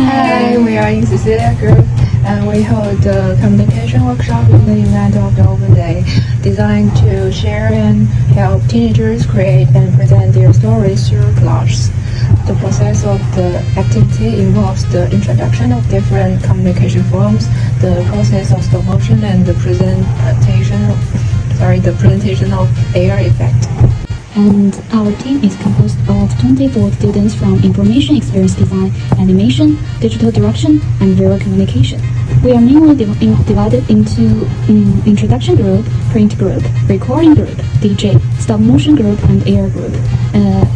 Hi, we are in Cecilia Group, and we hold a communication workshop in the event of the Open Day, designed to share and help teenagers create and present their stories through collages. The process of the activity involves the introduction of different communication forms, the process of stop motion, and the presentation of AR effect. And our team is composed of 24 students from information experience design, animation, digital direction, and visual communication. We are mainly divided into introduction group, print group, recording group, DJ, stop motion group, and AR group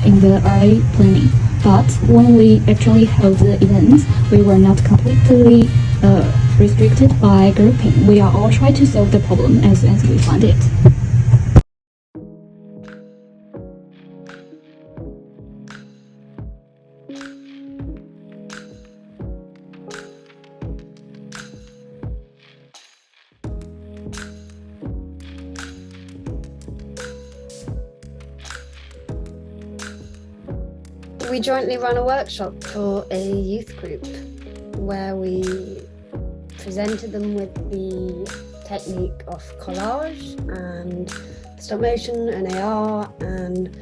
in the early planning. But when we actually held the event, we were not completely restricted by grouping. We are all trying to solve the problem as we find it. We jointly run a workshop for a youth group where we presented them with the technique of collage and stop motion and AR, and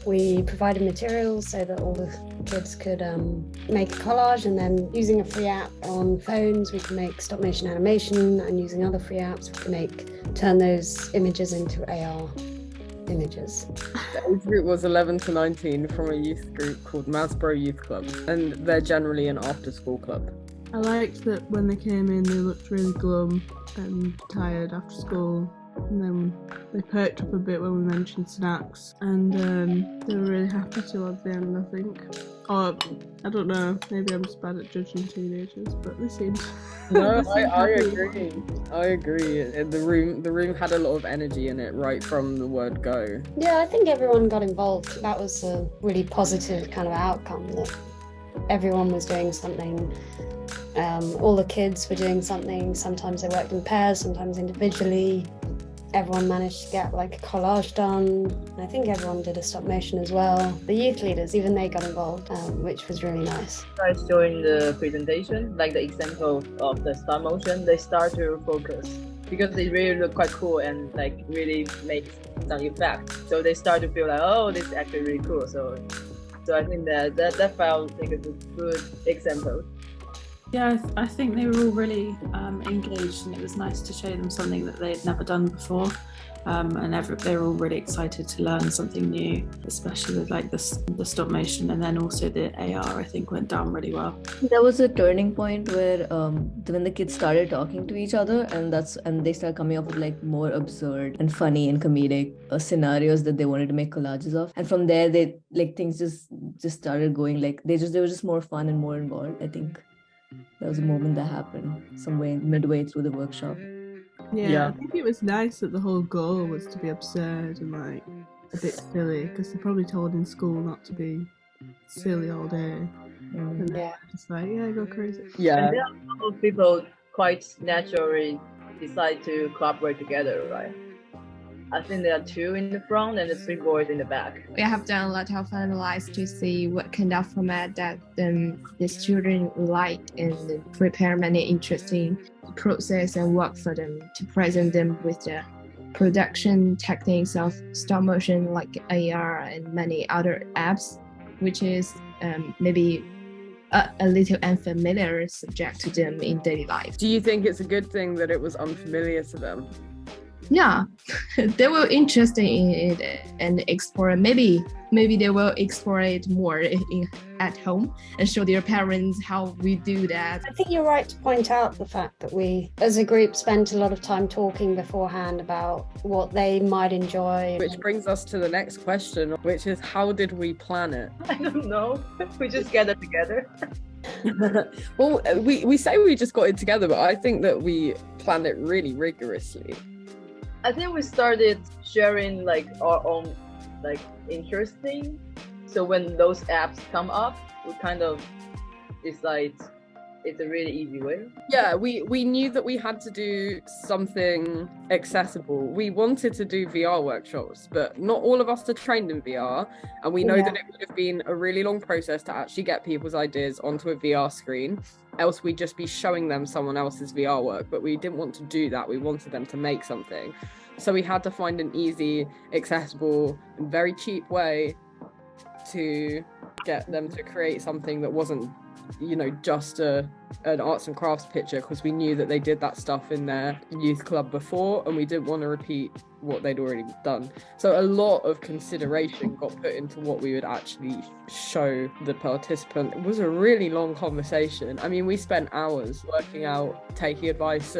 we provided materials so that all the kids could make a collage, and then using a free app on phones we can make stop motion animation, and using other free apps we can turn those images into AR images. The age group was 11 to 19 from a youth group called Masborough Youth Club, and they're generally an after-school club. I liked that when they came in they looked really glum and tired after school, and then they perked up a bit when we mentioned snacks, and they were really happy towards the end, I think. Or, I don't know, maybe I'm just bad at judging teenagers, but they seemed... No, I agree. I agree. The room had a lot of energy in it right from the word go. Yeah, I think everyone got involved. That was a really positive kind of outcome, that everyone was doing something. All the kids were doing something. Sometimes they worked in pairs, sometimes individually. Everyone managed to get like a collage done. I think everyone did a stop motion as well. The youth leaders, even they got involved, which was really nice. Guys during the presentation, like the example of the stop motion, they start to focus because they really look quite cool and like really make some effect. So they start to feel like, oh, this is actually really cool. So I think that felt like a good example. Yeah, I think they were all really engaged, and it was nice to show them something that they had never done before, and they were all really excited to learn something new, especially with like the stop motion, and then also the AR I think went down really well. There was a turning point where when the kids started talking to each other, and they started coming up with like more absurd and funny and comedic scenarios that they wanted to make collages of, and from there they like things just started going, like they were just more fun and more involved. I think that was a moment that happened somewhere midway through the workshop. Yeah, I think it was nice that the whole goal was to be absurd and like a bit silly, because they're probably told in school not to be silly all day. And Yeah. just like, yeah, go crazy. Yeah. And then some of people quite naturally decide to collaborate together, right? I think there are 2 in the front and the 3 boys in the back. We have done a lot of analysis to see what kind of format that the children like, and prepare many interesting process and work for them to present them with the production techniques of stop motion like AR and many other apps, which is maybe a little unfamiliar subject to them in daily life. Do you think it's a good thing that it was unfamiliar to them? Yeah, they were interested in it and explore. Maybe they will explore it more at home and show their parents how we do that. I think you're right to point out the fact that we, as a group, spent a lot of time talking beforehand about what they might enjoy. Which brings us to the next question, which is, how did we plan it? I don't know. We just gathered together. Well, we say we just got it together, but I think that we planned it really rigorously. I think we started sharing like our own like interesting. So when those apps come up, we kind of decide it's a really easy way. Yeah, we knew that we had to do something accessible. We wanted to do VR workshops, but not all of us are trained in VR, and we know that it would have been a really long process to actually get people's ideas onto a VR screen, else we'd just be showing them someone else's VR work. But we didn't want to do that. We wanted them to make something, so we had to find an easy, accessible, and very cheap way to get them to create something that wasn't, you know, just an arts and crafts picture, because we knew that they did that stuff in their youth club before and we didn't want to repeat what they'd already done. So a lot of consideration got put into what we would actually show the participant. It was a really long conversation. I mean, we spent hours working out, taking advice,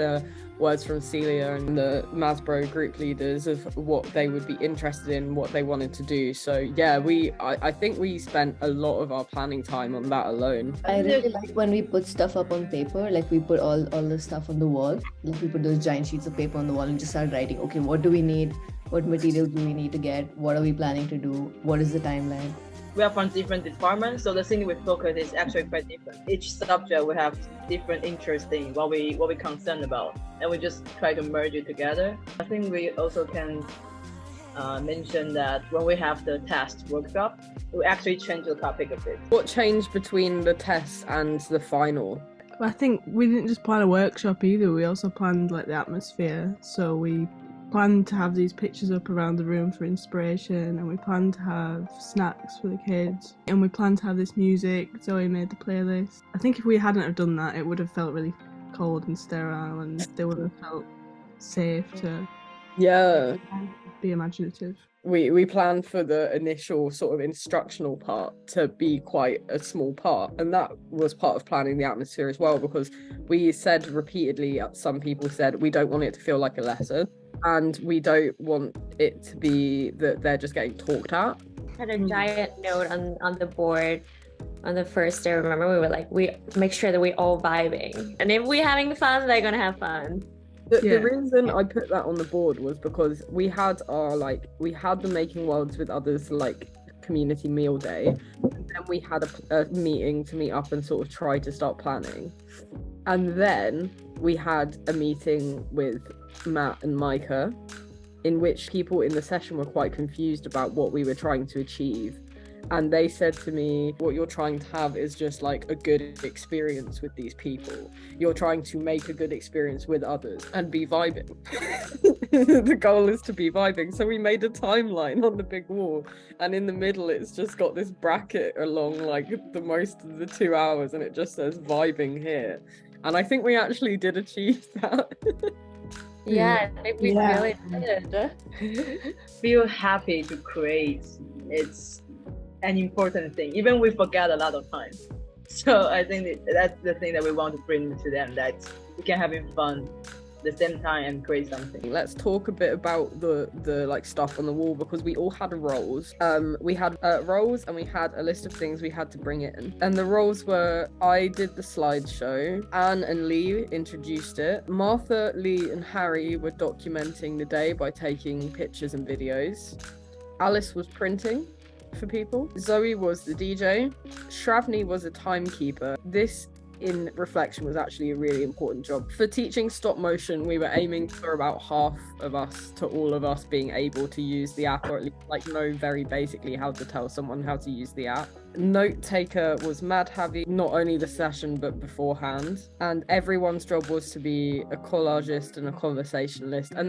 words from Celia and the Masbro group leaders of what they would be interested in, what they wanted to do. So yeah, I think we spent a lot of our planning time on that alone. I really like when we put stuff up on paper, like we put all the stuff on the wall, like we put those giant sheets of paper on the wall and just start writing, okay, what do we need? What materials do we need to get? What are we planning to do? What is the timeline? We are from different departments, so the thing we focus is actually quite different. Each subject we have different interest in, what we concerned about, and we just try to merge it together. I think we also can mention that when we have the test workshop, we actually change the topic a bit. What changed between the test and the final? But I think we didn't just plan a workshop either. We also planned like the atmosphere. So we planned to have these pictures up around the room for inspiration, and we planned to have snacks for the kids, and we planned to have this music. Zoe made the playlist. I think if we hadn't have done that, it would have felt really cold and sterile, and they would have felt safe to be imaginative. We planned for the initial sort of instructional part to be quite a small part, and that was part of planning the atmosphere as well, because we said repeatedly, some people said, we don't want it to feel like a lesson, and we don't want it to be that they're just getting talked at. Had a giant note on the board on the first day. Remember, we were like, we make sure that we all vibing, and if we having fun, they're gonna have fun. The reason I put that on the board was because we had the Making Worlds with Others community meal day, and then we had a meeting to meet up and sort of try to start planning, and then we had a meeting with Matt and Micah, in which people in the session were quite confused about what we were trying to achieve. And they said to me, what you're trying to have is just like a good experience with these people. You're trying to make a good experience with others and be vibing. The goal is to be vibing. So we made a timeline on the big wall, and in the middle it's just got this bracket along like the most of the 2 hours, and it just says vibing here. And I think we actually did achieve that. Yeah, I think we really did. Feel happy to create. It's an important thing, even we forget a lot of times. So I think that's the thing that we want to bring to them, that we can having fun at the same time and create something. Let's talk a bit about the like stuff on the wall, because we all had roles. We had roles, and we had a list of things we had to bring in, and the roles were: I did the slideshow, Anne and Lee introduced it, Martha, Lee and Harry were documenting the day by taking pictures and videos, Alice was printing for people, Zoe was the DJ, Shravani was a timekeeper. This, in reflection, was actually a really important job. For teaching stop motion, we were aiming for about half of us to all of us being able to use the app, or at least know very basically how to tell someone how to use the app. Note taker was Madhavi, not only the session but beforehand, and everyone's job was to be a collagist and a conversationalist. And then